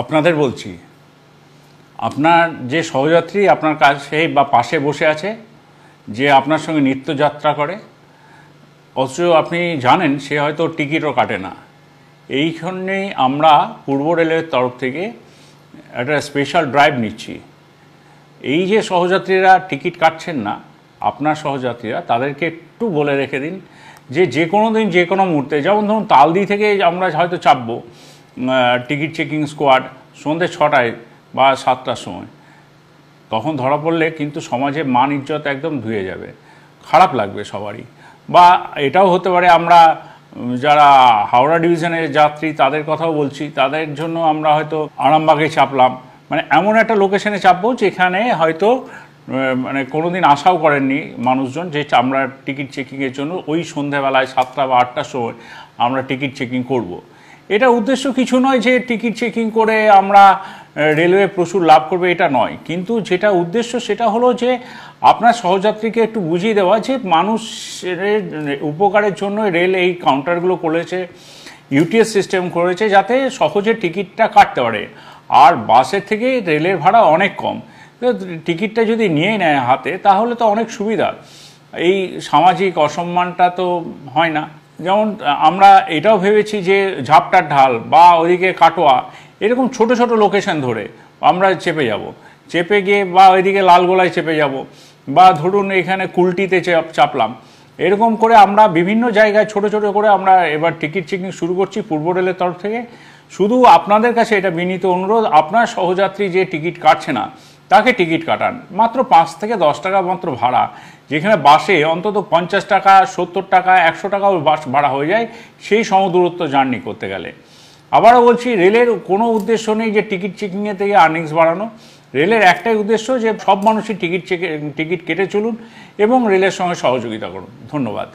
আপনাদের বলছি, আপনার যে সহযাত্রী আপনার কাছে বা পাশে বসে আছে, যে আপনার সঙ্গে নিত্যযাত্রা করে, অথচ আপনি জানেন সে হয়তো টিকিটও কাটে না, এইখানেই আমরা পূর্ব রেলের তরফ থেকে একটা স্পেশাল ড্রাইভ নিচ্ছি। এই যে সহযাত্রীরা টিকিট কাটছেন না, আপনার সহযাত্রীরা, তাদেরকে একটু বলে রেখে দিন যে কোনো দিন যে কোনো মুহূর্তে, যেমন ধরুন তালদি থেকে আমরা হয়তো চাপবো টিকিট চেকিং স্কোয়াড সন্ধ্যে 6টায় বা 7টার সময়, তখন ধরা পড়লে কিন্তু সমাজে মান ইজ্জত একদম ধুয়ে যাবে, খারাপ লাগবে সবারই। বা এটাও হতে পারে আমরা যারা হাওড়া ডিভিশনের যাত্রী তাদের কথাও বলছি, তাদের জন্য আমরা হয়তো আরামবাগে চাপলাম, মানে এমন একটা লোকেশনে চাপবো যেখানে হয়তো মানে কোনো দিন আশাও করেননি মানুষজন যে আমরা টিকিট চেকিংয়ের জন্য ওই সন্ধ্যাবেলায় 7টা বা 8টার সময় আমরা টিকিট চেকিং করব। এটা উদ্দেশ্য কিছু নয় যে টিকিট চেকিং করে আমরা রেলওয়ে প্রচুর লাভ করবে, এটা নয়, কিন্তু যেটা উদ্দেশ্য সেটা হলো যে আপনার সহযাত্রীকে একটু বুঝিয়ে দেওয়া যে মানুষের উপকারের জন্য রেল এই কাউন্টারগুলো করেছে, ইউটিএস সিস্টেম করেছে যাতে সহজে টিকিটটা কাটতে পারে। আর বাসের থেকে রেলের ভাড়া অনেক কম, তো টিকিটটা যদি নিয়ে নেয় হাতে তাহলে তো অনেক সুবিধা, এই সামাজিক অসম্মানটা তো হয় না। যেমন আমরা এটাও ভেবেছি যে ঝাপটার ঢাল বা ওইদিকে কাটোয়া, এরকম ছোট ছোট লোকেশন ধরে আমরা চেপে যাব, চেপে গিয়ে বা ওইদিকে লালগোলায় চেপে যাব, বা ধরুন এখানে কুলটিতে চাপলাম, এরকম করে আমরা বিভিন্ন জায়গায় ছোট ছোট করে আমরা এবার টিকিট চেকিং শুরু করছি পূর্ব রেলের তরফ থেকে। শুধু আপনাদের কাছে এটা বিনীত অনুরোধ, আপনার সহযাত্রী যে টিকিট কাটছে না তাকে টিকিট কাটান, মাত্র 5 থেকে 10 টাকা মাত্র ভাড়া, যেখানে বাসে অন্তত 50 টাকা 70 টাকা 100 টাকাও বাস ভাড়া হয়ে যায় সেই সমদূরত্ব জার্নি করতে গেলে। আবারও বলছি, রেলের কোনো উদ্দেশ্য নেই যে টিকিট চেকিংয়ে থেকে আর্নিংস বাড়ানো, রেলের একটাই উদ্দেশ্য যে সব মানুষই টিকিট কেটে চলুন এবং রেলের সঙ্গে সহযোগিতা করুন। ধন্যবাদ।